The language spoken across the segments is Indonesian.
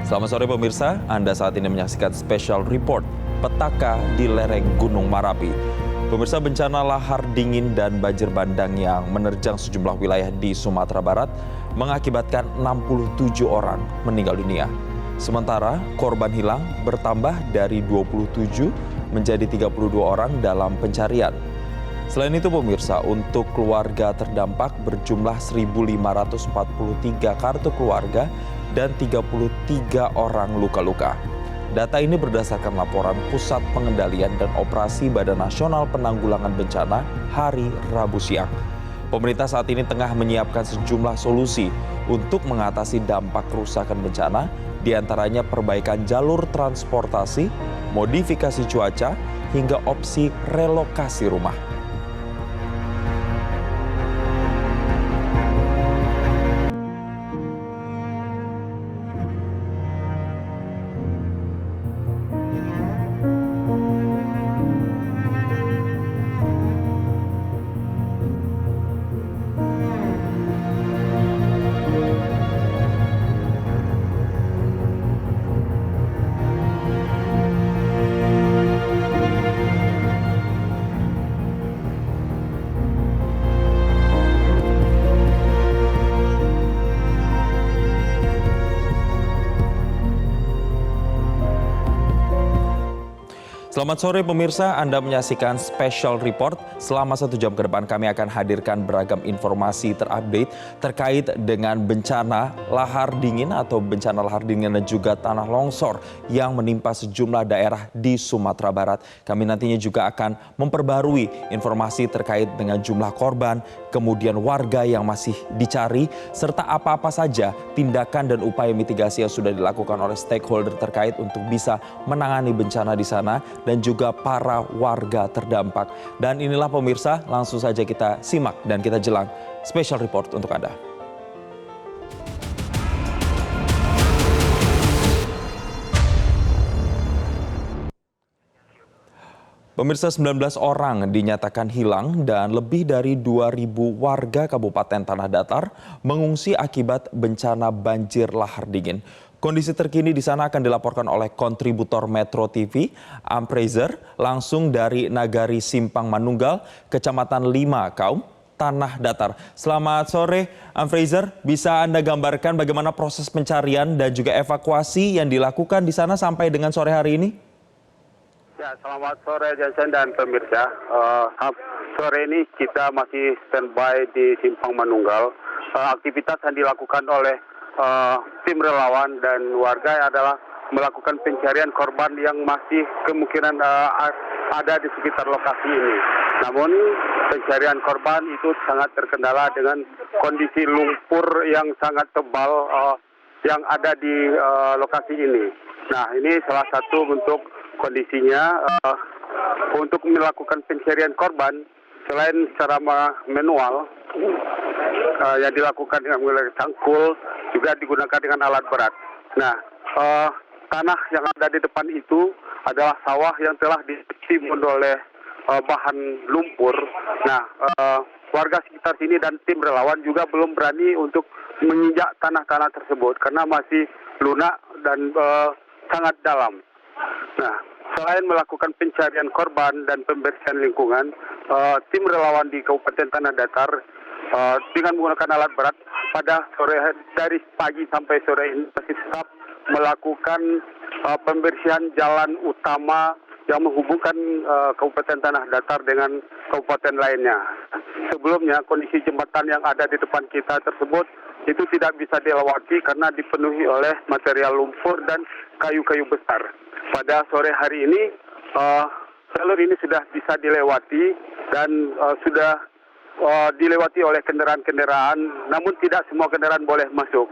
Selamat sore pemirsa, Anda saat ini menyaksikan special report petaka di lereng Gunung Marapi. Pemirsa, bencana lahar dingin dan banjir bandang yang menerjang sejumlah wilayah di Sumatera Barat mengakibatkan 67 orang meninggal dunia. Sementara korban hilang bertambah dari 27 menjadi 32 orang dalam pencarian. Selain itu pemirsa, untuk keluarga terdampak berjumlah 1.543 kartu keluarga dan 33 orang luka-luka. Data ini berdasarkan laporan Pusat Pengendalian dan Operasi Badan Nasional Penanggulangan Bencana hari Rabu siang. Pemerintah saat ini tengah menyiapkan sejumlah solusi untuk mengatasi dampak kerusakan bencana, diantaranya perbaikan jalur transportasi, modifikasi cuaca, hingga opsi relokasi rumah. Selamat sore pemirsa, Anda menyaksikan special report. Selama 1 jam ke depan kami akan hadirkan beragam informasi terupdate terkait dengan bencana lahar dingin atau bencana lahar dingin dan juga tanah longsor yang menimpa sejumlah daerah di Sumatera Barat. Kami nantinya juga akan memperbarui informasi terkait dengan jumlah korban, kemudian warga yang masih dicari, serta apa-apa saja tindakan dan upaya mitigasi yang sudah dilakukan oleh stakeholder terkait untuk bisa menangani bencana di sana dan juga para warga terdampak. Dan inilah pemirsa, langsung saja kita simak dan kita jelang special report untuk Anda. Pemirsa, 19 orang dinyatakan hilang dan lebih dari 2.000 warga Kabupaten Tanah Datar mengungsi akibat bencana banjir lahar dingin. Kondisi terkini di sana akan dilaporkan oleh kontributor Metro TV, Amprezer, langsung dari Nagari Simpang Manunggal, Kecamatan 5 Kaum, Tanah Datar. Selamat sore, Amprezer. Bisa Anda gambarkan bagaimana proses pencarian dan juga evakuasi yang dilakukan di sana sampai dengan sore hari ini? Ya, selamat sore Jansen dan pemirsa. Sore ini kita masih standby di Simpang Manunggal. Aktivitas yang dilakukan oleh tim relawan dan warga adalah melakukan pencarian korban yang masih kemungkinan ada di sekitar lokasi ini. Namun pencarian korban itu sangat terkendala dengan kondisi lumpur yang sangat tebal yang ada di lokasi ini. Nah, ini salah satu bentuk kondisinya. Untuk melakukan pencarian korban selain secara manual yang dilakukan dengan menggunakan cangkul, juga digunakan dengan alat berat. Nah, tanah yang ada di depan itu adalah sawah yang telah ditimbun oleh bahan lumpur. Nah, warga sekitar sini dan tim relawan juga belum berani untuk menginjak tanah-tanah tersebut karena masih lunak dan sangat dalam. Nah, selain melakukan pencarian korban dan pembersihan lingkungan, tim relawan di Kabupaten Tanah Datar dengan menggunakan alat berat pada sore dari pagi sampai sore ini masih tetap melakukan pembersihan jalan utama yang menghubungkan Kabupaten Tanah Datar dengan kabupaten lainnya. Sebelumnya kondisi jembatan yang ada di depan kita tersebut itu tidak bisa dilewati karena dipenuhi oleh material lumpur dan kayu-kayu besar. Pada sore hari ini jalur ini sudah bisa dilewati dan sudah dilewati oleh kendaraan-kendaraan, namun tidak semua kendaraan boleh masuk,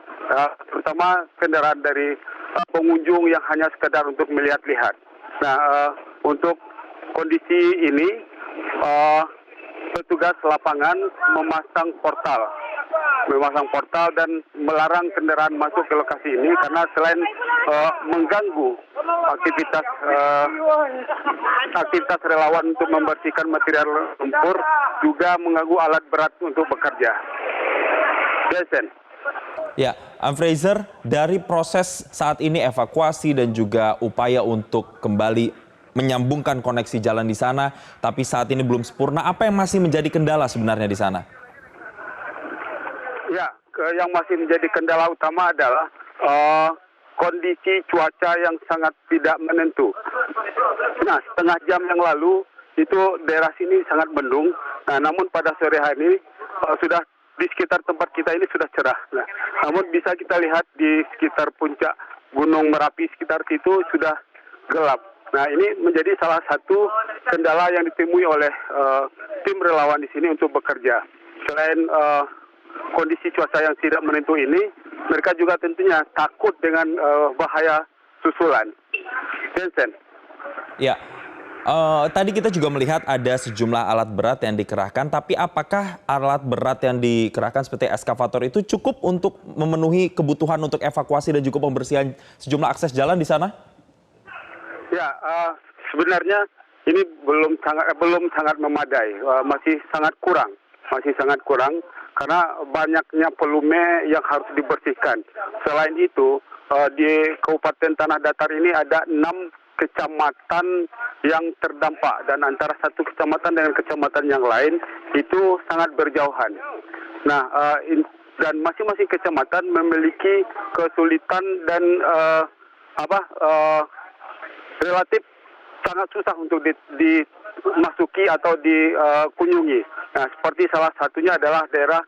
terutama kendaraan dari pengunjung yang hanya sekedar untuk melihat-lihat. Nah, untuk kondisi ini, petugas lapangan memasang portal dan melarang kendaraan masuk ke lokasi ini karena selain mengganggu aktivitas relawan untuk membersihkan material lumpur, juga mengganggu alat berat untuk bekerja. Jason. Ya, Fraser, dari proses saat ini evakuasi dan juga upaya untuk kembali menyambungkan koneksi jalan di sana, tapi saat ini belum sempurna, apa yang masih menjadi kendala sebenarnya di sana? Ya, yang masih menjadi kendala utama adalah kondisi cuaca yang sangat tidak menentu. Nah, setengah jam yang lalu itu daerah sini sangat mendung. Nah, namun pada sore hari ini sudah di sekitar tempat kita ini sudah cerah. Nah, namun bisa kita lihat di sekitar puncak Gunung Merapi sekitar situ sudah gelap. Nah, ini menjadi salah satu kendala yang ditemui oleh tim relawan di sini untuk bekerja. Selain kondisi cuaca yang tidak menentu ini, mereka juga tentunya takut dengan bahaya susulan. Jensen. Ya, tadi kita juga melihat ada sejumlah alat berat yang dikerahkan, tapi apakah alat berat yang dikerahkan seperti eskavator itu cukup untuk memenuhi kebutuhan untuk evakuasi dan juga pembersihan sejumlah akses jalan di sana? Ya, sebenarnya ini belum sangat memadai, masih sangat kurang karena banyaknya volume yang harus dibersihkan. Selain itu, di Kabupaten Tanah Datar ini ada 6 kecamatan yang terdampak dan antara satu kecamatan dengan kecamatan yang lain itu sangat berjauhan. Nah, dan masing-masing kecamatan memiliki kesulitan dan relatif sangat susah untuk dimasuki atau dikunjungi. Nah, seperti salah satunya adalah daerah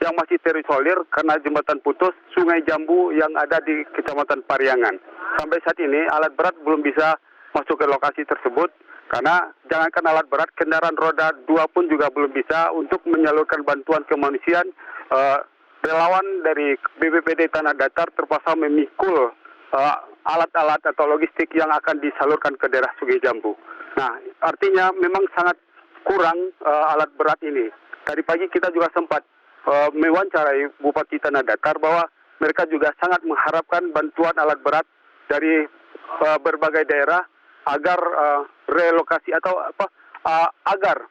yang masih terisolir karena jembatan putus Sungai Jambu yang ada di Kecamatan Pariangan. Sampai saat ini alat berat belum bisa masuk ke lokasi tersebut karena jangankan alat berat, kendaraan roda 2 pun juga belum bisa untuk menyalurkan bantuan kemanusiaan. Relawan dari BPBD Tanah Datar terpaksa memikul alat-alat atau logistik yang akan disalurkan ke daerah Sungai Jambu. Nah, artinya memang sangat kurang alat berat ini. Tadi pagi kita juga sempat mewawancarai Bupati Tanah Datar bahwa mereka juga sangat mengharapkan bantuan alat berat dari berbagai daerah agar relokasi atau agar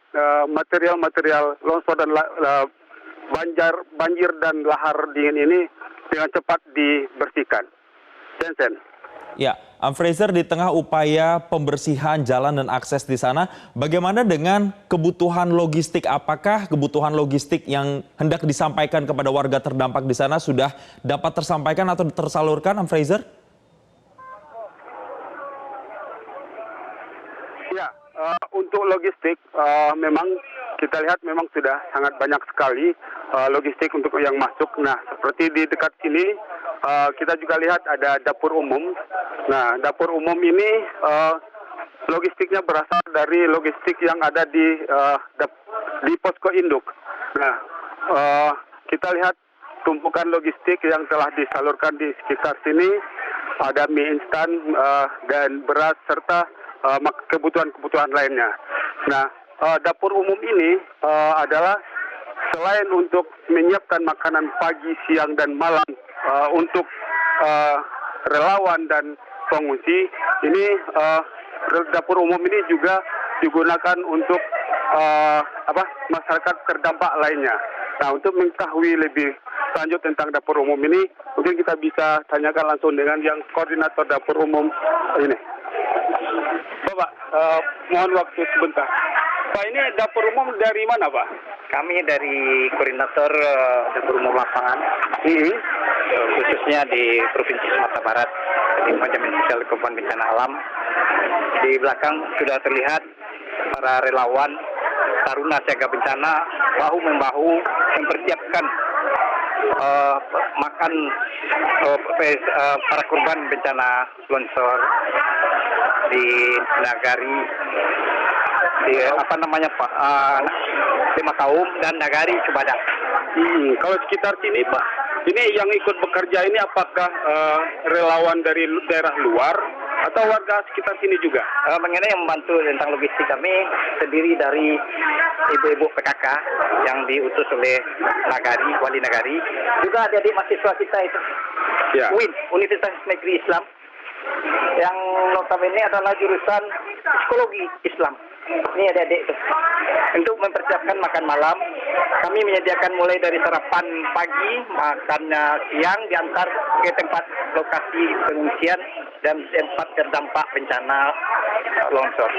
material-material longsor dan banjir dan lahar dingin ini dengan cepat dibersihkan. Jensen. Ya, Fraser, di tengah upaya pembersihan jalan dan akses di sana, bagaimana dengan kebutuhan logistik? Apakah kebutuhan logistik yang hendak disampaikan kepada warga terdampak di sana sudah dapat tersampaikan atau tersalurkan, Fraser? Ya, untuk logistik memang kita lihat memang sudah sangat banyak sekali logistik untuk yang masuk. Nah, seperti di dekat sini kita juga lihat ada dapur umum. Nah, dapur umum ini logistiknya berasal dari logistik yang ada di posko induk. Nah, kita lihat tumpukan logistik yang telah disalurkan di sekitar sini, ada mie instan dan beras serta kebutuhan-kebutuhan lainnya. Nah, dapur umum ini adalah selain untuk menyiapkan makanan pagi, siang, dan malam untuk relawan dan pengungsi, ini dapur umum ini juga digunakan untuk masyarakat terdampak lainnya. Nah, untuk mengetahui lebih lanjut tentang dapur umum ini, mungkin kita bisa tanyakan langsung dengan yang koordinator dapur umum ini. Bapak, mohon waktu sebentar. Pak, ini dapur umum dari mana, Pak? Kami dari koordinator dapur umum lapangan, khususnya di Provinsi Sumatera Barat, di Manajemen Sosial Korban Bencana Alam. Di belakang sudah terlihat para relawan Taruna Siaga Bencana bahu-membahu mempersiapkan makan para korban bencana longsor di Nagari, di di Makaum dan Nagari Cubada. Kalau sekitar sini, Pak, ini yang ikut bekerja ini apakah relawan dari daerah luar atau warga sekitar sini juga? Mengenai yang membantu tentang logistik kami terdiri dari ibu-ibu PKK yang diutus oleh Nagari, Wali Nagari, juga adik-adik mahasiswa kita itu, UIN, Universitas Negeri Islam, yang notabene adalah jurusan psikologi Islam. Ini adik-adik tuh. Untuk mempersiapkan makan malam, kami menyediakan mulai dari sarapan pagi, makannya siang, diantar ke tempat lokasi pengungsian dan tempat terdampak bencana longsor.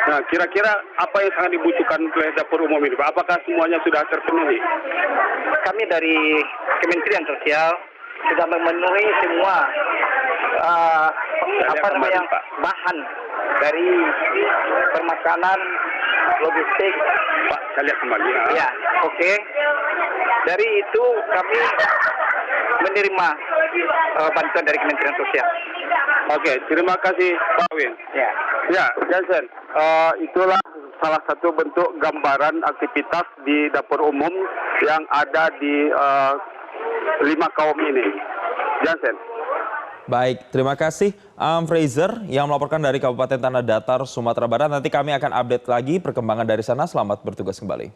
Nah, kira-kira apa yang sangat dibutuhkan oleh dapur umum ini, Pak? Apakah semuanya sudah terpenuhi? Kami dari Kementerian Sosial sudah memenuhi semua bahan dari permakanan, logistik. Pak, saya lihat kembali. Ya, oke. Dari itu kami menerima bantuan dari Kementerian Sosial. Oke, terima kasih Pak Win. Ya. Ya, Jansen, itulah salah satu bentuk gambaran aktivitas di dapur umum yang ada di 5 kaum ini. Jansen. Baik, terima kasih Fraser yang melaporkan dari Kabupaten Tanah Datar, Sumatera Barat. Nanti kami akan update lagi perkembangan dari sana. Selamat bertugas kembali.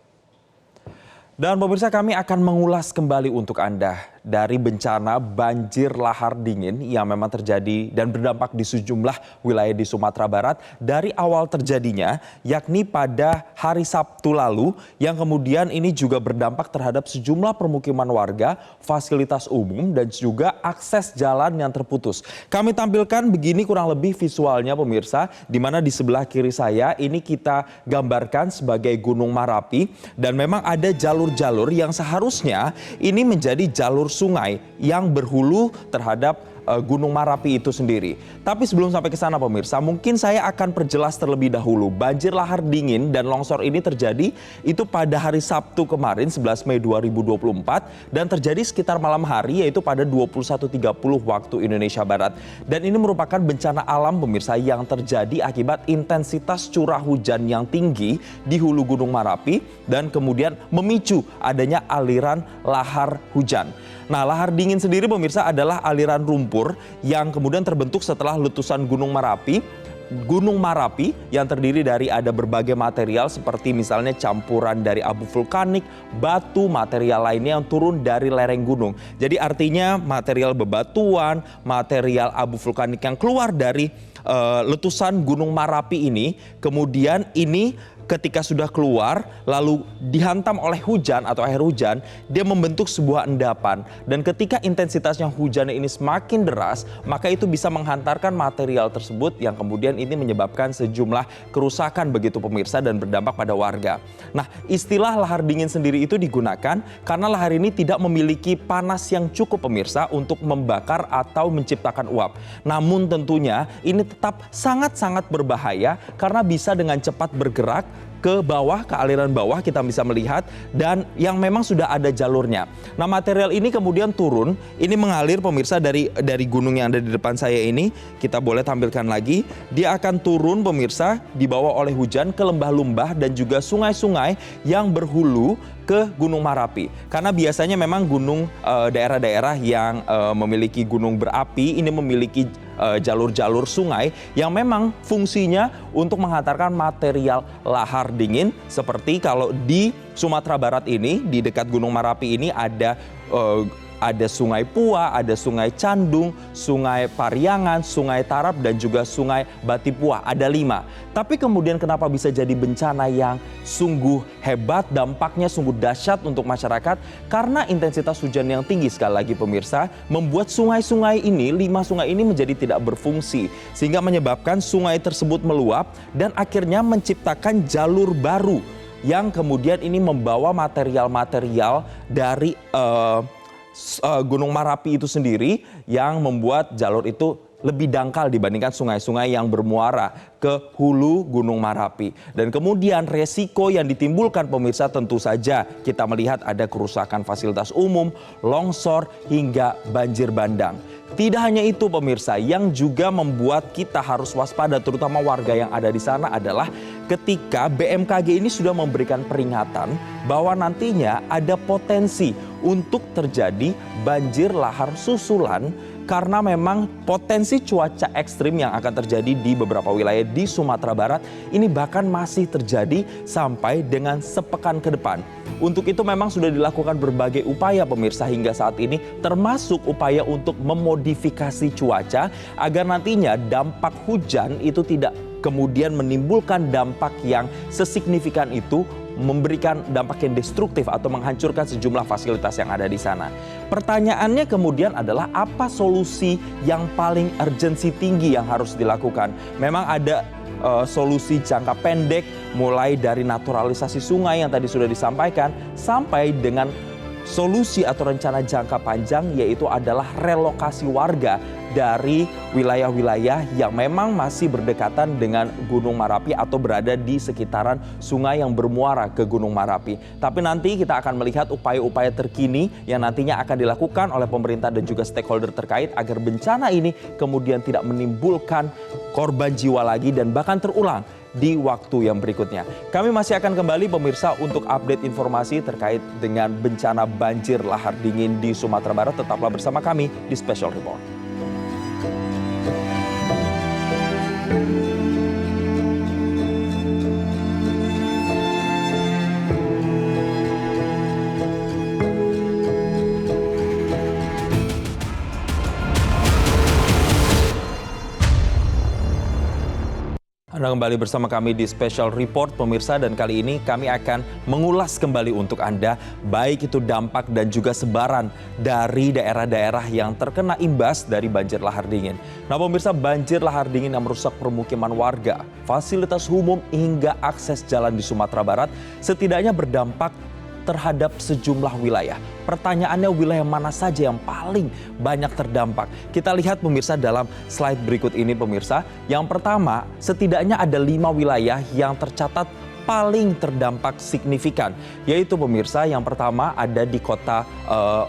Dan pemirsa, kami akan mengulas kembali untuk Anda dari bencana banjir lahar dingin yang memang terjadi dan berdampak di sejumlah wilayah di Sumatera Barat dari awal terjadinya, yakni pada hari Sabtu lalu, yang kemudian ini juga berdampak terhadap sejumlah permukiman warga, fasilitas umum, dan juga akses jalan yang terputus. Kami tampilkan begini kurang lebih visualnya pemirsa, di mana di sebelah kiri saya ini kita gambarkan sebagai Gunung Marapi, dan memang ada jalur-jalur yang seharusnya ini menjadi jalur sungai yang berhulu terhadap Gunung Marapi itu sendiri. Tapi sebelum sampai ke sana pemirsa, mungkin saya akan perjelas terlebih dahulu. Banjir lahar dingin dan longsor ini terjadi itu pada hari Sabtu kemarin 11 Mei 2024 dan terjadi sekitar malam hari, yaitu pada 21.30 waktu Indonesia Barat. Dan ini merupakan bencana alam pemirsa yang terjadi akibat intensitas curah hujan yang tinggi di hulu Gunung Marapi dan kemudian memicu adanya aliran lahar hujan. Nah, lahar dingin sendiri pemirsa adalah aliran lumpur yang kemudian terbentuk setelah letusan Gunung Marapi. Gunung Marapi yang terdiri dari ada berbagai material seperti misalnya campuran dari abu vulkanik, batu, material lainnya yang turun dari lereng gunung. Jadi artinya material bebatuan, material abu vulkanik yang keluar dari letusan Gunung Marapi ini, kemudian ini ketika sudah keluar lalu dihantam oleh hujan atau air hujan, dia membentuk sebuah endapan. Dan ketika intensitasnya hujan ini semakin deras, maka itu bisa menghantarkan material tersebut yang kemudian ini menyebabkan sejumlah kerusakan begitu pemirsa dan berdampak pada warga. Nah, istilah lahar dingin sendiri itu digunakan karena lahar ini tidak memiliki panas yang cukup pemirsa untuk membakar atau menciptakan uap. Namun tentunya ini tetap sangat-sangat berbahaya karena bisa dengan cepat bergerak ke bawah, ke aliran bawah kita bisa melihat, dan yang memang sudah ada jalurnya. Nah, material ini kemudian turun, ini mengalir pemirsa dari gunung yang ada di depan saya ini. Kita boleh tampilkan lagi, dia akan turun pemirsa dibawa oleh hujan ke lembah-lembah dan juga sungai-sungai yang berhulu ke Gunung Marapi. Karena biasanya memang gunung daerah-daerah yang memiliki gunung berapi ini memiliki jalur-jalur sungai yang memang fungsinya untuk menghantarkan material lahar dingin, seperti kalau di Sumatera Barat ini di dekat Gunung Marapi ini ada Sungai Pua, ada Sungai Candung, Sungai Pariangan, Sungai Tarap, dan juga Sungai Batipuah. Ada 5. Tapi kemudian kenapa bisa jadi bencana yang sungguh hebat, dampaknya sungguh dahsyat untuk masyarakat? Karena intensitas hujan yang tinggi, sekali lagi pemirsa, membuat sungai-sungai ini, 5 sungai ini menjadi tidak berfungsi. Sehingga menyebabkan sungai tersebut meluap dan akhirnya menciptakan jalur baru yang kemudian ini membawa material-material dari Gunung Marapi itu sendiri yang membuat jalur itu lebih dangkal dibandingkan sungai-sungai yang bermuara ke hulu Gunung Marapi. Dan kemudian resiko yang ditimbulkan pemirsa tentu saja kita melihat ada kerusakan fasilitas umum, longsor, hingga banjir bandang. Tidak hanya itu pemirsa, yang juga membuat kita harus waspada terutama warga yang ada di sana adalah ketika BMKG ini sudah memberikan peringatan bahwa nantinya ada potensi untuk terjadi banjir lahar susulan karena memang potensi cuaca ekstrim yang akan terjadi di beberapa wilayah di Sumatera Barat ini bahkan masih terjadi sampai dengan sepekan ke depan. Untuk itu memang sudah dilakukan berbagai upaya pemirsa hingga saat ini, termasuk upaya untuk memodifikasi cuaca agar nantinya dampak hujan itu tidak kemudian menimbulkan dampak yang sesignifikan itu, memberikan dampak yang destruktif atau menghancurkan sejumlah fasilitas yang ada di sana. Pertanyaannya kemudian adalah apa solusi yang paling urgensi tinggi yang harus dilakukan? Memang ada solusi jangka pendek mulai dari naturalisasi sungai yang tadi sudah disampaikan sampai dengan solusi atau rencana jangka panjang, yaitu adalah relokasi warga dari wilayah-wilayah yang memang masih berdekatan dengan Gunung Merapi atau berada di sekitaran sungai yang bermuara ke Gunung Merapi. Tapi nanti kita akan melihat upaya-upaya terkini yang nantinya akan dilakukan oleh pemerintah dan juga stakeholder terkait agar bencana ini kemudian tidak menimbulkan korban jiwa lagi dan bahkan terulang di waktu yang berikutnya. Kami masih akan kembali pemirsa untuk update informasi terkait dengan bencana banjir lahar dingin di Sumatera Barat. Tetaplah bersama kami di Special Report. Anda kembali bersama kami di Special Report pemirsa, dan kali ini kami akan mengulas kembali untuk Anda baik itu dampak dan juga sebaran dari daerah-daerah yang terkena imbas dari banjir lahar dingin. Nah pemirsa, banjir lahar dingin yang merusak permukiman warga, fasilitas umum hingga akses jalan di Sumatera Barat setidaknya berdampak terhadap sejumlah wilayah. Pertanyaannya, wilayah mana saja yang paling banyak terdampak? Kita lihat pemirsa dalam slide berikut ini pemirsa. Yang pertama, setidaknya ada 5 wilayah yang tercatat paling terdampak signifikan. Yaitu pemirsa, yang pertama ada di kota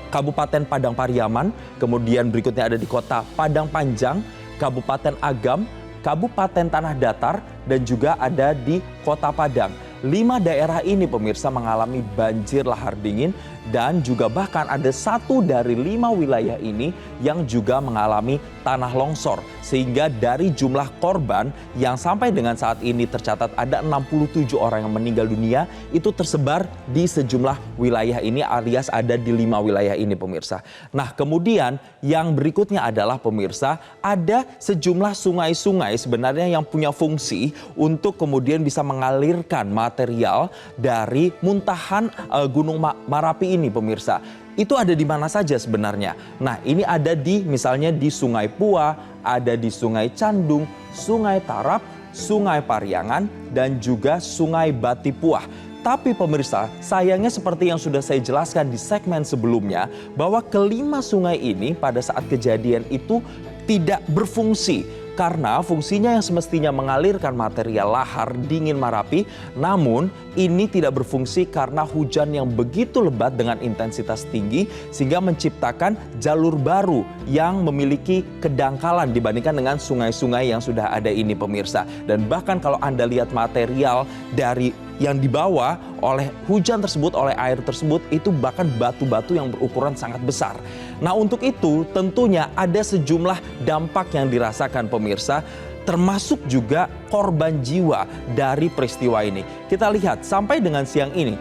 Kabupaten Padang Pariaman, kemudian berikutnya ada di kota Padang Panjang, Kabupaten Agam, Kabupaten Tanah Datar, dan juga ada di Kota Padang. 5 daerah ini pemirsa mengalami banjir lahar dingin dan juga bahkan ada 1 dari 5 wilayah ini yang juga mengalami tanah longsor. Sehingga dari jumlah korban yang sampai dengan saat ini tercatat ada 67 orang yang meninggal dunia, itu tersebar di sejumlah wilayah ini alias ada di 5 wilayah ini pemirsa. Nah kemudian yang berikutnya adalah pemirsa, ada sejumlah sungai-sungai sebenarnya yang punya fungsi untuk kemudian bisa mengalirkan material dari muntahan Gunung Merapi ini pemirsa. Itu ada di mana saja sebenarnya? Nah ini ada di misalnya di Sungai Pua, ada di Sungai Candung, Sungai Tarap, Sungai Pariangan, dan juga Sungai Batipuah. Tapi pemirsa, sayangnya seperti yang sudah saya jelaskan di segmen sebelumnya, bahwa kelima sungai ini pada saat kejadian itu tidak berfungsi. Karena fungsinya yang semestinya mengalirkan material lahar dingin Merapi, namun ini tidak berfungsi karena hujan yang begitu lebat dengan intensitas tinggi sehingga menciptakan jalur baru yang memiliki kedangkalan dibandingkan dengan sungai-sungai yang sudah ada ini pemirsa. Dan bahkan kalau Anda lihat material dari yang dibawa oleh hujan tersebut, oleh air tersebut, itu bahkan batu-batu yang berukuran sangat besar. Nah untuk itu tentunya ada sejumlah dampak yang dirasakan pemirsa, termasuk juga korban jiwa dari peristiwa ini. Kita lihat sampai dengan siang ini,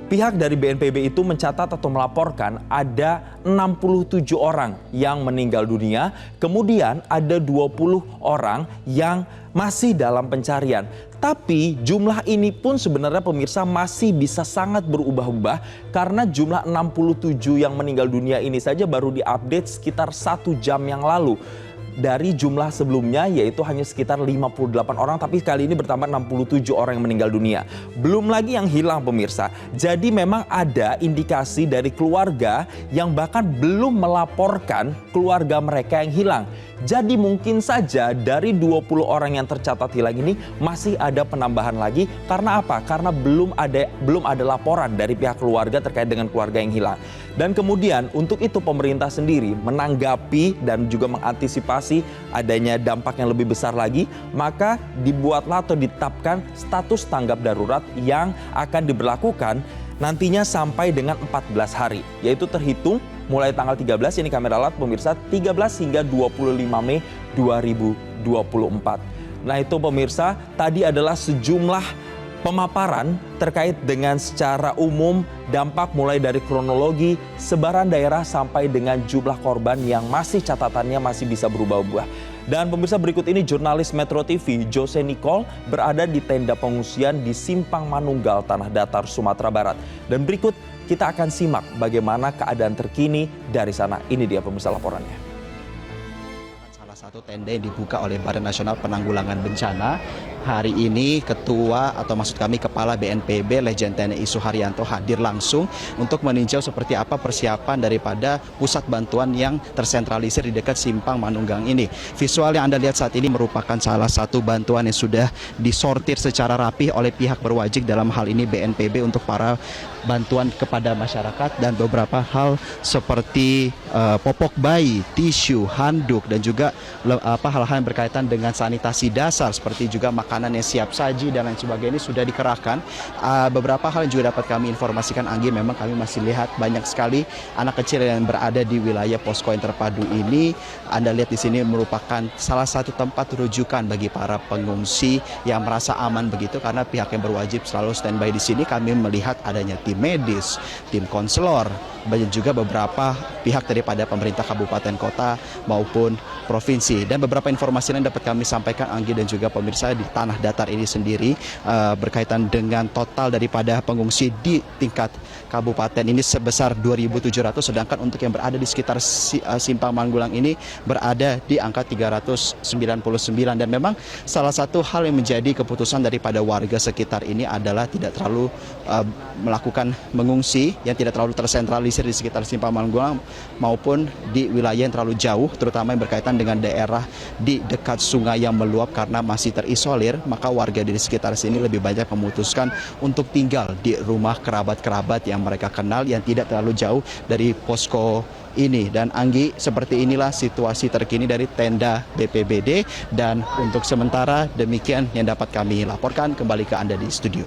pihak dari BNPB itu mencatat atau melaporkan ada 67 orang yang meninggal dunia, kemudian ada 20 orang yang masih dalam pencarian. Tapi jumlah ini pun sebenarnya pemirsa masih bisa sangat berubah-ubah karena jumlah 67 yang meninggal dunia ini saja baru diupdate sekitar 1 jam yang lalu. Dari jumlah sebelumnya yaitu hanya sekitar 58 orang, tapi kali ini bertambah 67 orang yang meninggal dunia. Belum lagi yang hilang pemirsa. Jadi memang ada indikasi dari keluarga yang bahkan belum melaporkan keluarga mereka yang hilang. Jadi mungkin saja dari 20 orang yang tercatat hilang ini masih ada penambahan lagi. Karena apa? Karena belum ada laporan dari pihak keluarga terkait dengan keluarga yang hilang. Dan kemudian untuk itu pemerintah sendiri menanggapi dan juga mengantisipasi adanya dampak yang lebih besar lagi, maka dibuatlah atau ditetapkan status tanggap darurat yang akan diberlakukan nantinya sampai dengan 14 hari, yaitu terhitung mulai tanggal 13, ini kamera alat pemirsa, 13 hingga 25 Mei 2024. Nah itu pemirsa, tadi adalah sejumlah pemaparan terkait dengan secara umum dampak mulai dari kronologi, sebaran daerah sampai dengan jumlah korban yang masih catatannya masih bisa berubah-ubah. Dan pemirsa, berikut ini jurnalis Metro TV Jose Nicole berada di tenda pengungsian di Simpang Manunggal, Tanah Datar, Sumatera Barat. Dan berikut kita akan simak bagaimana keadaan terkini dari sana. Ini dia pemirsa laporannya. Satu tenda yang dibuka oleh Badan Nasional Penanggulangan Bencana. Hari ini Kepala BNPB Lejen TNI Suharyanto hadir langsung untuk meninjau seperti apa persiapan daripada pusat bantuan yang tersentralisir di dekat Simpang Manunggal ini. Visual yang Anda lihat saat ini merupakan salah satu bantuan yang sudah disortir secara rapih oleh pihak berwajib, dalam hal ini BNPB, untuk para bantuan kepada masyarakat dan beberapa hal seperti popok bayi, tisu, handuk, dan juga hal-hal yang berkaitan dengan sanitasi dasar seperti juga makanan yang siap saji dan lain sebagainya sudah dikerahkan. Beberapa hal yang juga dapat kami informasikan, Anggi, memang kami masih lihat banyak sekali anak kecil yang berada di wilayah posko yang terpadu ini. Anda lihat di sini merupakan salah satu tempat rujukan bagi para pengungsi yang merasa aman begitu, karena pihak yang berwajib selalu standby di sini. Kami melihat adanya tim medis, tim konselor, banyak juga beberapa pihak daripada pemerintah kabupaten kota maupun provinsi. Dan beberapa informasi yang dapat kami sampaikan, Anggi dan juga pemirsa, di Tanah Datar ini sendiri berkaitan dengan total daripada pengungsi di tingkat kabupaten ini sebesar 2.700, sedangkan untuk yang berada di sekitar Simpang Manunggal ini berada di angka 399. Dan memang salah satu hal yang menjadi keputusan daripada warga sekitar ini adalah tidak terlalu melakukan mengungsi yang tidak terlalu tersentralisir di sekitar Simpang Manunggal maupun di wilayah yang terlalu jauh, terutama yang berkaitan dengan daerah di dekat sungai yang meluap karena masih terisolir. Maka warga di sekitar sini lebih banyak memutuskan untuk tinggal di rumah kerabat-kerabat yang mereka kenal yang tidak terlalu jauh dari posko ini. Dan Anggi, seperti inilah situasi terkini dari tenda BPBD, dan untuk sementara demikian yang dapat kami laporkan. Kembali ke Anda di studio.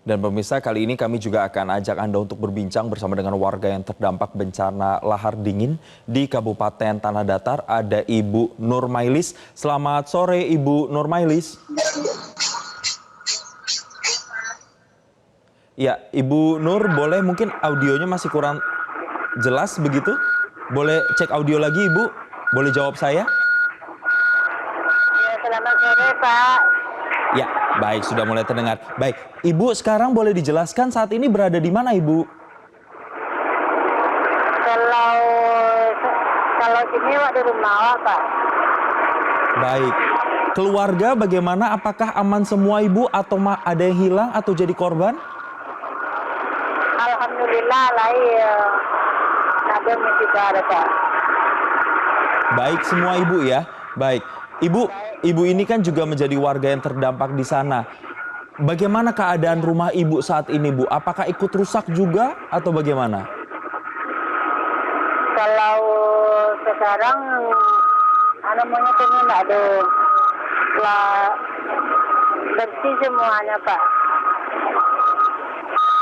Dan pemirsa, kali ini kami juga akan ajak Anda untuk berbincang bersama dengan warga yang terdampak bencana lahar dingin di Kabupaten Tanah Datar. Ada Ibu Nurmailis. Selamat sore Ibu Nurmailis. Ya, Ibu Nur, boleh mungkin audionya masih kurang jelas begitu? Boleh cek audio lagi Ibu? Boleh jawab saya? Ya, selamat sore Pak. Ya, baik, sudah mulai terdengar. Baik, Ibu sekarang boleh dijelaskan saat ini berada di mana Ibu? istimewa di rumah Pak. Baik. Keluarga bagaimana? Apakah aman semua Ibu atau ada yang hilang atau jadi korban? Alhamdulillah lah ada tidak ada Pak. Baik semua Ibu ya. Baik. Ibu ini kan juga menjadi warga yang terdampak di sana. Bagaimana keadaan rumah Ibu saat ini, Bu? Apakah ikut rusak juga atau bagaimana? Kalau sekarang namanya ini ada bersih semuanya Pak.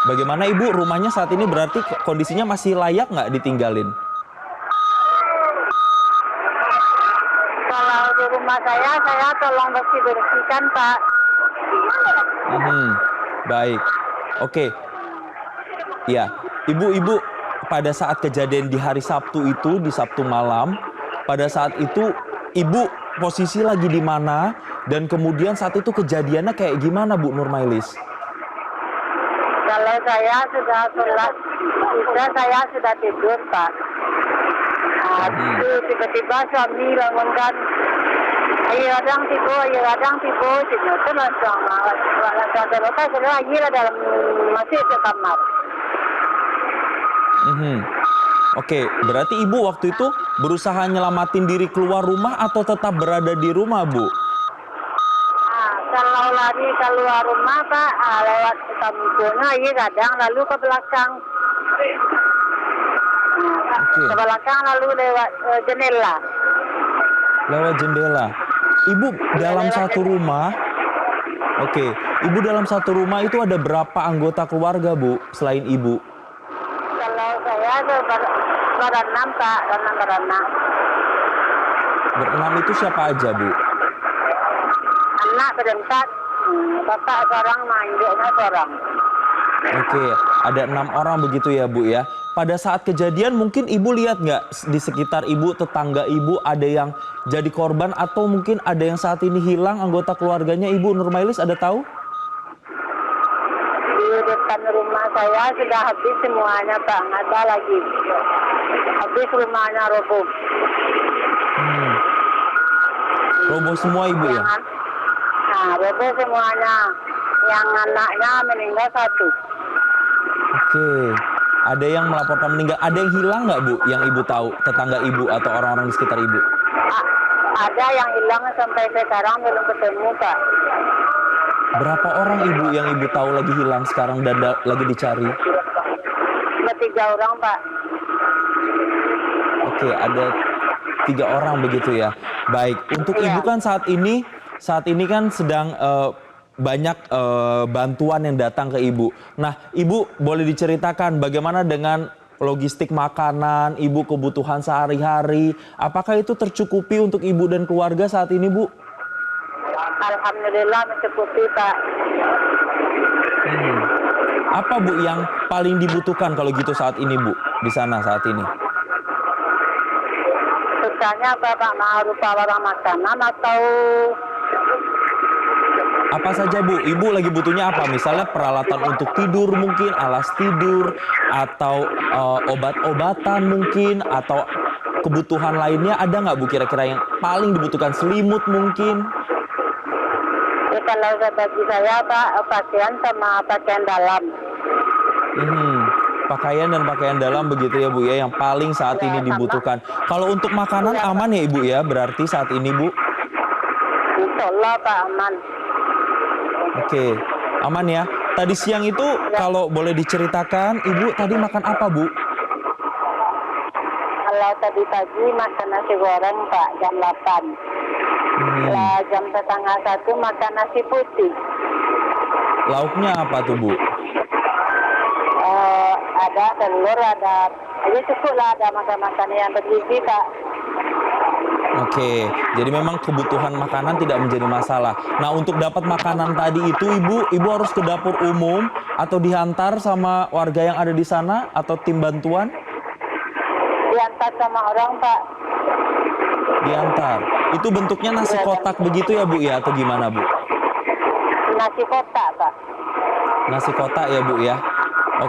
Bagaimana Ibu, rumahnya saat ini berarti kondisinya masih layak nggak ditinggalin? Kalau di rumah saya tolong bersihkan Pak. Baik, oke. Ya, Ibu pada saat kejadian di hari Sabtu itu, di Sabtu malam, pada saat itu Ibu posisi lagi di mana dan kemudian saat itu kejadiannya kayak gimana Bu Nurmailis? Kalau saya sudah sholat, saya sudah tidur Pak. Tiba-tiba suami bangunkan, ayo kadang tiba, itu langsung terlepas, saya lagi dalam masih di kamar. Oke, berarti Ibu waktu itu berusaha nyelamatin diri keluar rumah atau tetap berada di rumah, Bu? Kalau lari keluar rumah Pak, lewat sampingnya, iya kadang lalu ke belakang. Ke belakang lalu lewat jendela. Lewat jendela. Ibu dalam satu rumah, Ibu dalam satu rumah itu ada berapa anggota keluarga, Bu, selain Ibu? Kalau saya berenam Pak, berenam. Berenam itu siapa aja, Bu? Anak berempat, bapak seorang, induknya seorang. Oke, ada 6 orang begitu ya, Bu ya. Pada saat kejadian mungkin Ibu lihat nggak di sekitar Ibu, tetangga Ibu ada yang jadi korban atau mungkin ada yang saat ini hilang anggota keluarganya, Ibu Nurmailis ada tahu? Di depan rumah saya sudah habis semuanya Pak, nggak ada lagi. Habis rumahnya roboh. Roboh semua Ibu ya? Roboh semuanya. Yang anaknya meninggal 1. Oke. Ada yang melaporkan meninggal. Ada yang hilang nggak, Bu? Yang Ibu tahu, tetangga Ibu atau orang-orang di sekitar Ibu? Ada yang hilang sampai sekarang belum ketemu, Pak. Berapa orang Ibu yang Ibu tahu lagi hilang sekarang dan lagi dicari? 3 orang, Pak. Oke, ada 3 orang begitu ya. Baik, untuk Ibu kan saat ini kan sedang banyak bantuan yang datang ke Ibu. Nah, Ibu boleh diceritakan bagaimana dengan logistik makanan, Ibu kebutuhan sehari-hari. Apakah itu tercukupi untuk Ibu dan keluarga saat ini, Bu? Alhamdulillah mencukupi, Pak. Apa, Bu, yang paling dibutuhkan kalau gitu saat ini, Bu? Di sana saat ini? Susahnya apa, Pak? Berupa barang makanan atau... Apa saja, Bu? Ibu lagi butuhnya apa? Misalnya peralatan untuk tidur mungkin, alas tidur, atau obat-obatan mungkin, atau kebutuhan lainnya ada nggak, Bu? Kira-kira yang paling dibutuhkan, selimut mungkin? Ya, kalau bagi saya, Pak, pakaian sama pakaian dalam. Pakaian dan pakaian dalam begitu ya, Bu, ya, yang paling saat ini dibutuhkan. Kalau untuk makanan aman ya, Ibu, ya? Berarti saat ini, Bu? Insyaallah, Pak, aman. Oke, aman ya. Tadi siang itu kalau boleh diceritakan, Ibu tadi makan apa, Bu? Kalau tadi pagi makan nasi goreng, Pak, jam 8. Lah jam setengah 1 makan nasi putih. Lauknya apa tuh, Bu? Ada telur, ada... Jadi cukup lah, ada makan-makan yang bergizi, Pak. Oke, jadi memang kebutuhan makanan tidak menjadi masalah. Nah, untuk dapat makanan tadi itu, Ibu harus ke dapur umum atau diantar sama warga yang ada di sana atau tim bantuan? Diantar sama orang, Pak. Diantar. Itu bentuknya nasi kotak begitu ya, Bu, ya? Atau gimana, Bu? Nasi kotak, Pak. Nasi kotak ya, Bu, ya?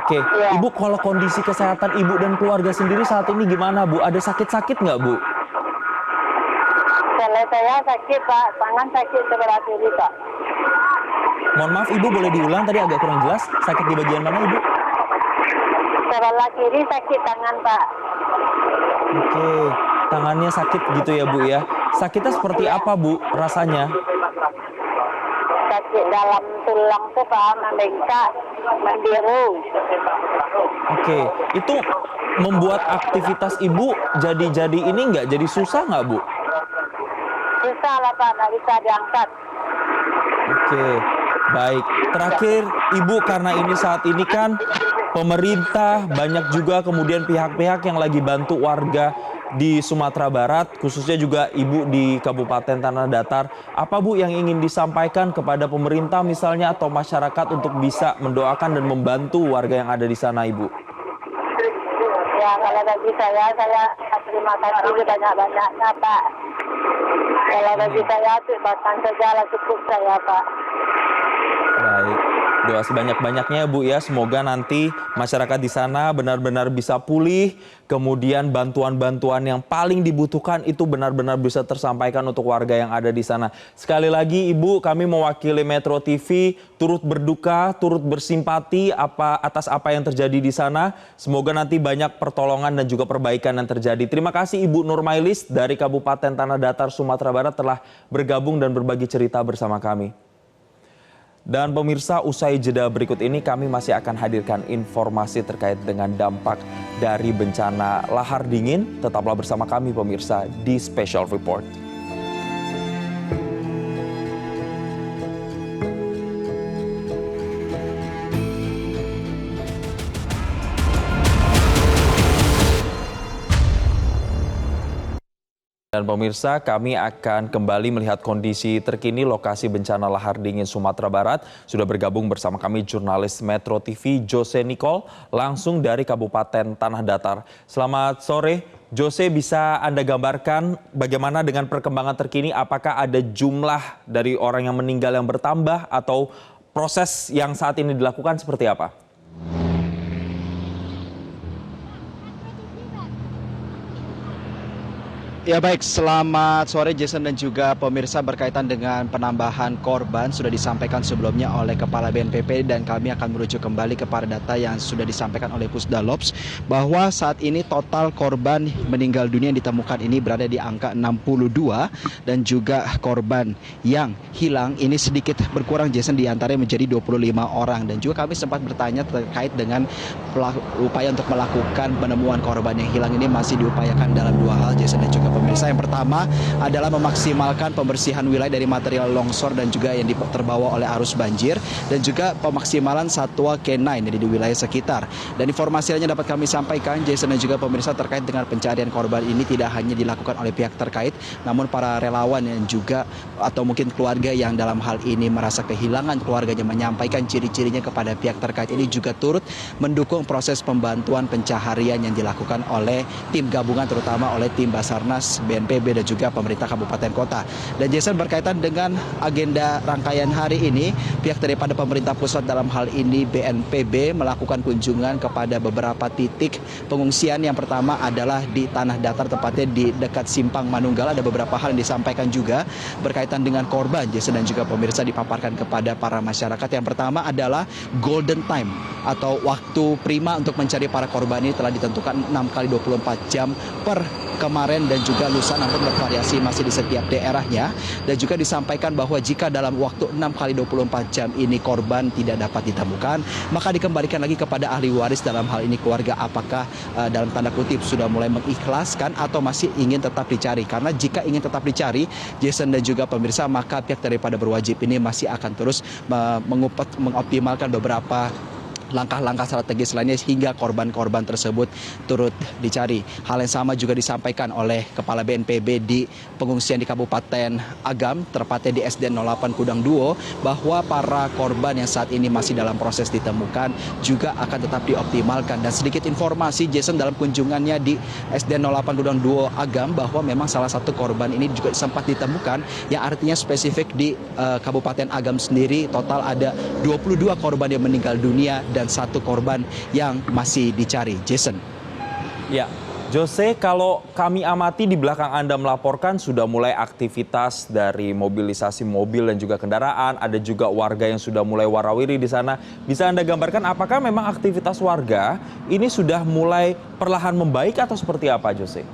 Oke. Ya. Ibu, kalau kondisi kesehatan Ibu dan keluarga sendiri saat ini gimana, Bu? Ada sakit-sakit nggak, Bu? Kalau saya sakit Pak, tangan sakit sebelah kiri Pak. Mohon maaf Ibu, boleh diulang tadi agak kurang jelas. Sakit di bagian mana Ibu? Sebelah kiri sakit tangan Pak. Oke, tangannya sakit gitu ya Bu ya. Sakitnya seperti apa Bu rasanya? Sakit dalam tulang tuh Pak, membengkak, membiru. Oke, itu membuat aktivitas Ibu jadi ini nggak? Jadi susah nggak Bu? Susah lah Pak, nggak bisa diangkat. Oke, baik. Terakhir Ibu, karena ini saat ini kan pemerintah banyak juga kemudian pihak-pihak yang lagi bantu warga di Sumatera Barat, khususnya juga Ibu di Kabupaten Tanah Datar. Apa Bu yang ingin disampaikan kepada pemerintah misalnya atau masyarakat untuk bisa mendoakan dan membantu warga yang ada di sana Ibu? Ya kalau bagi saya terima kasih banyak-banyaknya Pak. Kalau bagi saya bahkan saja cukup saya Pak. Baik, doa sebanyak-banyaknya Bu ya, semoga nanti masyarakat di sana benar-benar bisa pulih, kemudian bantuan-bantuan yang paling dibutuhkan itu benar-benar bisa tersampaikan untuk warga yang ada di sana. Sekali lagi Ibu, kami mewakili Metro TV turut berduka, turut bersimpati atas apa yang terjadi di sana. Semoga nanti banyak pertolongan dan juga perbaikan yang terjadi. Terima kasih Ibu Nurmailis dari Kabupaten Tanah Datar, Sumatera Barat telah bergabung dan berbagi cerita bersama kami. Dan pemirsa, usai jeda berikut ini kami masih akan hadirkan informasi terkait dengan dampak dari bencana lahar dingin. Tetaplah bersama kami pemirsa di Special Report. Dan pemirsa, kami akan kembali melihat kondisi terkini lokasi bencana lahar dingin Sumatera Barat. Sudah bergabung bersama kami jurnalis Metro TV Jose Nicole langsung dari Kabupaten Tanah Datar. Selamat sore, Jose, bisa Anda gambarkan bagaimana dengan perkembangan terkini? Apakah ada jumlah dari orang yang meninggal yang bertambah atau proses yang saat ini dilakukan seperti apa? Ya baik, selamat sore Jason dan juga pemirsa. Berkaitan dengan penambahan korban sudah disampaikan sebelumnya oleh Kepala BNPB dan kami akan merujuk kembali kepada data yang sudah disampaikan oleh Pusdalops bahwa saat ini total korban meninggal dunia yang ditemukan ini berada di angka 62 dan juga korban yang hilang ini sedikit berkurang Jason, diantaranya menjadi 25 orang. Dan juga kami sempat bertanya terkait dengan upaya untuk melakukan penemuan korban yang hilang ini masih diupayakan dalam dua hal Jason dan juga pemirsa. Yang pertama adalah memaksimalkan pembersihan wilayah dari material longsor dan juga yang terbawa oleh arus banjir, dan juga pemaksimalan satwa K9 di wilayah sekitar. Dan informasi lainnya dapat kami sampaikan Jason dan juga pemirsa terkait dengan pencarian korban ini tidak hanya dilakukan oleh pihak terkait, namun para relawan yang juga atau mungkin keluarga yang dalam hal ini merasa kehilangan keluarganya menyampaikan ciri-cirinya kepada pihak terkait ini juga turut mendukung proses pembantuan pencaharian yang dilakukan oleh tim gabungan, terutama oleh tim Basarnas, BNPB dan juga pemerintah kabupaten kota. Dan Jason, berkaitan dengan agenda rangkaian hari ini, pihak daripada pemerintah pusat dalam hal ini BNPB melakukan kunjungan kepada beberapa titik pengungsian. Yang pertama adalah di Tanah Datar, tepatnya di dekat Simpang Manunggal. Ada beberapa hal yang disampaikan juga berkaitan dengan korban Jason dan juga pemirsa dipaparkan kepada para masyarakat. Yang pertama adalah golden time atau waktu prima untuk mencari para korban ini telah ditentukan 6 kali 24 jam per kemarin dan juga lusa, namun bervariasi masih di setiap daerahnya. Dan juga disampaikan bahwa jika dalam waktu 6 kali 24 jam ini korban tidak dapat ditemukan, maka dikembalikan lagi kepada ahli waris, dalam hal ini keluarga, apakah dalam tanda kutip sudah mulai mengikhlaskan atau masih ingin tetap dicari. Karena jika ingin tetap dicari Jason dan juga pemirsa, maka pihak daripada berwajib ini masih akan terus mengoptimalkan beberapa langkah-langkah strategis lainnya hingga korban-korban tersebut turut dicari. Hal yang sama juga disampaikan oleh Kepala BNPB di pengungsian di Kabupaten Agam, tepatnya di SDN 08 Kudang Duo, bahwa para korban yang saat ini masih dalam proses ditemukan juga akan tetap dioptimalkan. Dan sedikit informasi Jason, dalam kunjungannya di SDN 08 Kudang Duo Agam, bahwa memang salah satu korban ini juga sempat ditemukan, yang artinya spesifik di Kabupaten Agam sendiri total ada 22 korban yang meninggal dunia dan 1 korban yang masih dicari. Jason. Ya, Jose, kalau kami amati di belakang Anda melaporkan sudah mulai aktivitas dari mobilisasi mobil dan juga kendaraan. Ada juga warga yang sudah mulai warawiri di sana. Bisa Anda gambarkan apakah memang aktivitas warga ini sudah mulai perlahan membaik atau seperti apa, Jose?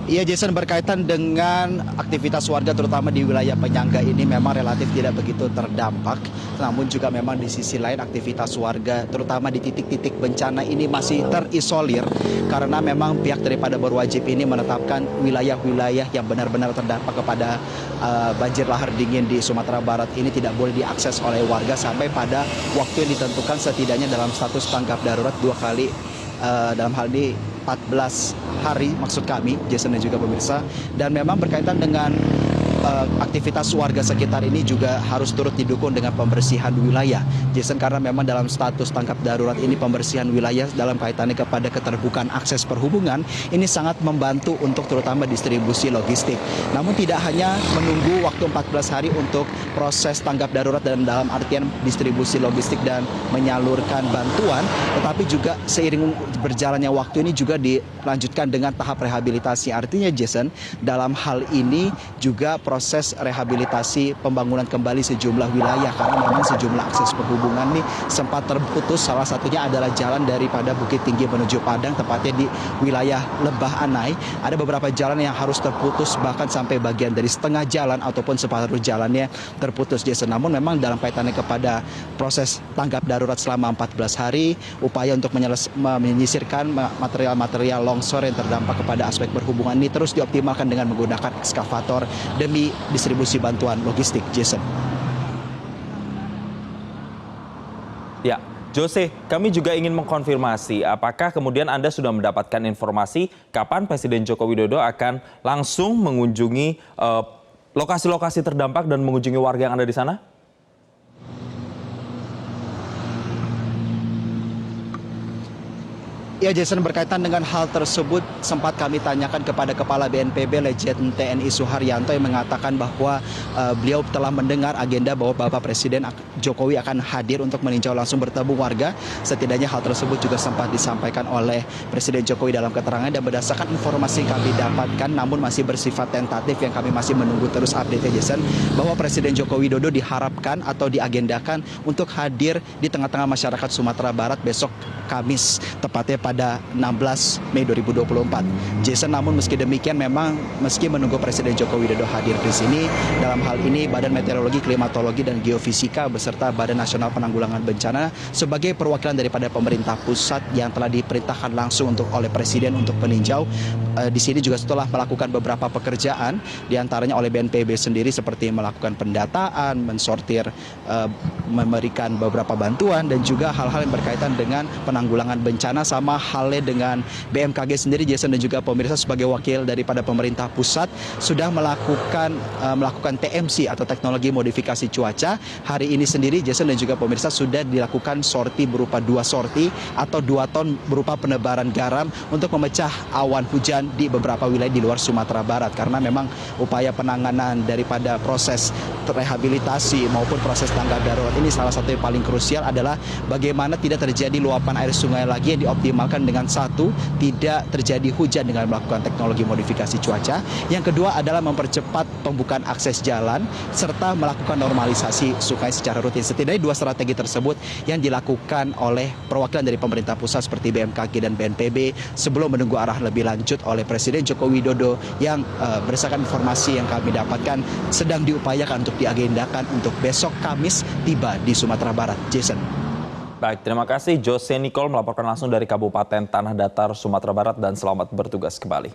Iya Jason, berkaitan dengan aktivitas warga terutama di wilayah penyangga ini memang relatif tidak begitu terdampak. Namun juga memang di sisi lain aktivitas warga terutama di titik-titik bencana ini masih terisolir. Karena memang pihak daripada berwajib ini menetapkan wilayah-wilayah yang benar-benar terdampak kepada banjir lahar dingin di Sumatera Barat ini tidak boleh diakses oleh warga sampai pada waktu yang ditentukan, setidaknya dalam status tanggap darurat 2 kali. Dalam hal ini 14 hari maksud kami, Jason dan juga pemirsa. Dan memang berkaitan dengan aktivitas warga sekitar ini juga harus turut didukung dengan pembersihan wilayah, Jason, karena memang dalam status tanggap darurat ini pembersihan wilayah dalam kaitannya kepada keterbukaan akses perhubungan ini sangat membantu untuk terutama distribusi logistik. Namun tidak hanya menunggu waktu 14 hari untuk proses tanggap darurat dan dalam artian distribusi logistik dan menyalurkan bantuan, tetapi juga seiring berjalannya waktu ini juga dilanjutkan dengan tahap rehabilitasi. Artinya Jason, dalam hal ini juga proses rehabilitasi pembangunan kembali sejumlah wilayah karena memang sejumlah akses perhubungan ini sempat terputus. Salah satunya adalah jalan daripada Bukit Tinggi menuju Padang, tepatnya di wilayah Lebah Anai. Ada beberapa jalan yang harus terputus, bahkan sampai bagian dari setengah jalan ataupun separuh jalannya terputus, Jason. Namun memang dalam kaitannya kepada proses tanggap darurat selama 14 hari, upaya untuk menyisirkan material-material longsor yang terdampak kepada aspek perhubungan ini terus dioptimalkan dengan menggunakan ekskavator demi distribusi bantuan logistik, Jason. Ya, Jose, kami juga ingin mengkonfirmasi apakah kemudian Anda sudah mendapatkan informasi kapan Presiden Joko Widodo akan langsung mengunjungi lokasi-lokasi terdampak dan mengunjungi warga yang ada di sana? Ya Jason, berkaitan dengan hal tersebut sempat kami tanyakan kepada Kepala BNPB Legend TNI Suharyanto yang mengatakan bahwa beliau telah mendengar agenda bahwa Bapak Presiden Jokowi akan hadir untuk meninjau langsung bertemu warga. Setidaknya hal tersebut juga sempat disampaikan oleh Presiden Jokowi dalam keterangan, dan berdasarkan informasi yang kami dapatkan namun masih bersifat tentatif yang kami masih menunggu terus update-nya Jason, bahwa Presiden Joko Widodo diharapkan atau diagendakan untuk hadir di tengah-tengah masyarakat Sumatera Barat besok Kamis, tepatnya pada 16 Mei 2024. Jason, namun meski demikian memang meski menunggu Presiden Joko Widodo hadir di sini, dalam hal ini Badan Meteorologi, Klimatologi, dan Geofisika beserta Badan Nasional Penanggulangan Bencana sebagai perwakilan daripada pemerintah pusat yang telah diperintahkan langsung oleh Presiden untuk meninjau di sini juga setelah melakukan beberapa pekerjaan diantaranya oleh BNPB sendiri seperti melakukan pendataan, mensortir, memberikan beberapa bantuan dan juga hal-hal yang berkaitan dengan penanggulangan bencana, sama halnya dengan BMKG sendiri, Jason dan juga pemirsa, sebagai wakil daripada pemerintah pusat sudah melakukan TMC atau teknologi modifikasi cuaca. Hari ini sendiri Jason dan juga pemirsa sudah dilakukan sorti berupa 2 sorti atau 2 ton berupa penebaran garam untuk memecah awan hujan di beberapa wilayah di luar Sumatera Barat, karena memang upaya penanganan daripada proses rehabilitasi maupun proses tanggap darurat ini salah satu yang paling krusial adalah bagaimana tidak terjadi luapan air sungai lagi yang dioptimalkan dengan satu, tidak terjadi hujan dengan melakukan teknologi modifikasi cuaca. Yang kedua adalah mempercepat pembukaan akses jalan serta melakukan normalisasi sungai secara rutin. Setidaknya 2 strategi tersebut yang dilakukan oleh perwakilan dari pemerintah pusat seperti BMKG dan BNPB sebelum menunggu arah lebih lanjut oleh Presiden Joko Widodo yang berdasarkan informasi yang kami dapatkan sedang diupayakan untuk diagendakan untuk besok Kamis tiba di Sumatera Barat. Jason. Baik, terima kasih Jose Nicole melaporkan langsung dari Kabupaten Tanah Datar, Sumatera Barat, dan selamat bertugas kembali.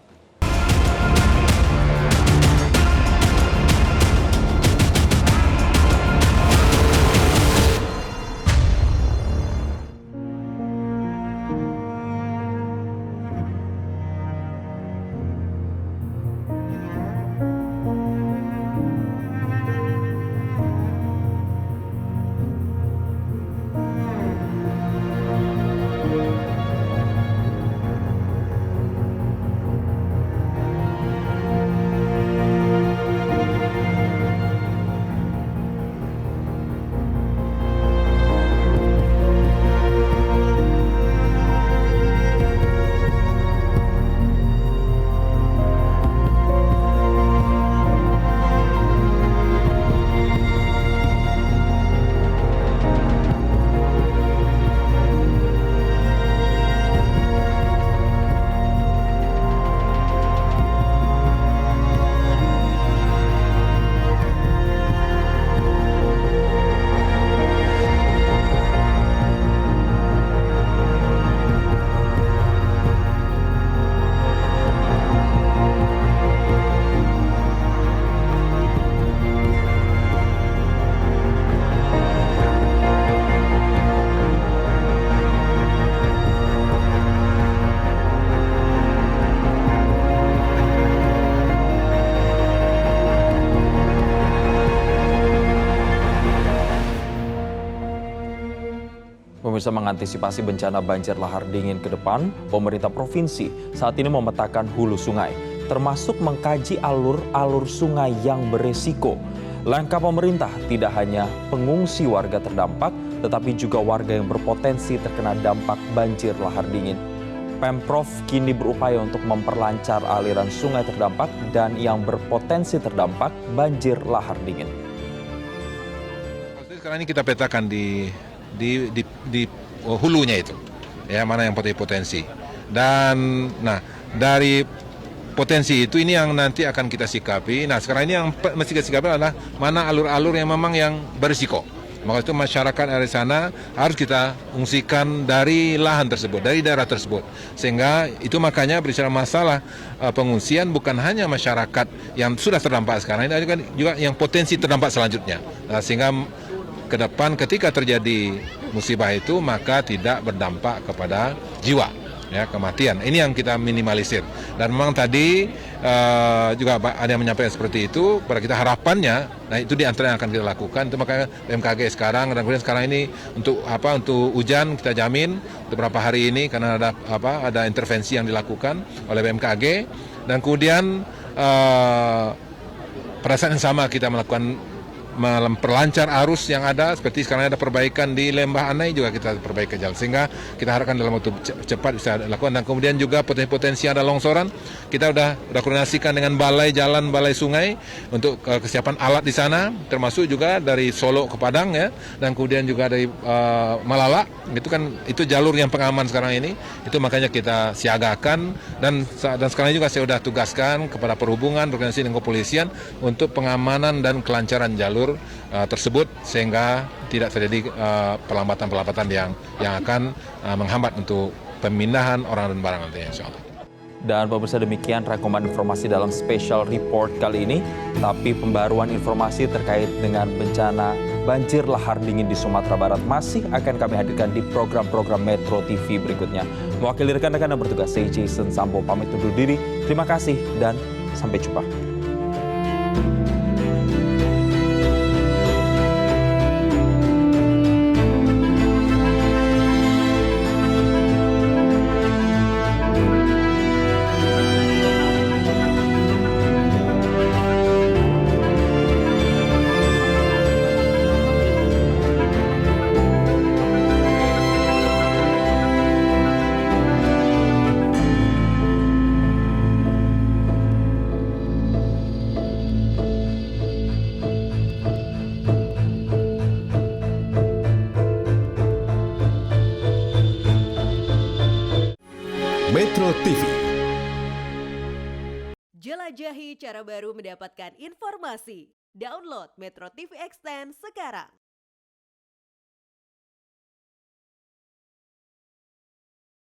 Pemirsa, mengantisipasi bencana banjir lahar dingin ke depan, pemerintah provinsi saat ini memetakan hulu sungai, termasuk mengkaji alur-alur sungai yang beresiko. Langkah pemerintah tidak hanya pengungsi warga terdampak, tetapi juga warga yang berpotensi terkena dampak banjir lahar dingin. Pemprov kini berupaya untuk memperlancar aliran sungai terdampak dan yang berpotensi terdampak banjir lahar dingin. Sekarang ini kita petakan di hulunya itu, ya, mana yang potensi. Dan dari potensi itu ini yang nanti akan kita sikapi. Nah, sekarang ini yang mesti kita sikapi adalah mana alur-alur yang memang yang berisiko. Maka itu masyarakat dari sana harus kita ungsikan dari lahan tersebut, dari daerah tersebut. Sehingga itu makanya berbicara masalah pengungsian bukan hanya masyarakat yang sudah terdampak sekarang, ini juga yang potensi terdampak selanjutnya. Nah, sehingga ke depan ketika terjadi musibah itu maka tidak berdampak kepada jiwa, ya, kematian. Ini yang kita minimalisir. Dan memang tadi juga ada yang menyampaikan seperti itu. Pada kita harapannya, nah itu di antara yang akan kita lakukan. Itu makanya BMKG sekarang dan kemudian sekarang ini untuk hujan kita jamin beberapa hari ini karena ada intervensi yang dilakukan oleh BMKG. Dan kemudian pada saat yang sama kita melakukan memperlancar arus yang ada, seperti sekarang ada perbaikan di Lembah Anai juga kita perbaiki jalan, sehingga kita harapkan dalam waktu cepat bisa dilakukan. Dan kemudian juga potensi ada longsoran, kita udah koordinasikan dengan balai jalan, balai sungai untuk kesiapan alat di sana, termasuk juga dari Solo ke Padang, ya, dan kemudian juga dari Malala, itu jalur yang pengaman sekarang ini, itu makanya kita siagakan dan sekarang juga saya sudah tugaskan kepada perhubungan, organisasi dan kepolisian untuk pengamanan dan kelancaran jalur tersebut sehingga tidak terjadi pelambatan-pelambatan yang akan menghambat untuk pemindahan orang dan barang nantinya, insya Allah. Dan pemirsa, demikian rangkuman informasi dalam special report kali ini. Tapi pembaruan informasi terkait dengan bencana banjir lahar dingin di Sumatera Barat masih akan kami hadirkan di program-program Metro TV berikutnya. Mewakili rekan-rekan yang bertugas, saya Jason Sambo pamit undur diri. Terima kasih dan sampai jumpa. Metro TV. Jelajahi cara baru mendapatkan informasi. Download Metro TV Extend sekarang.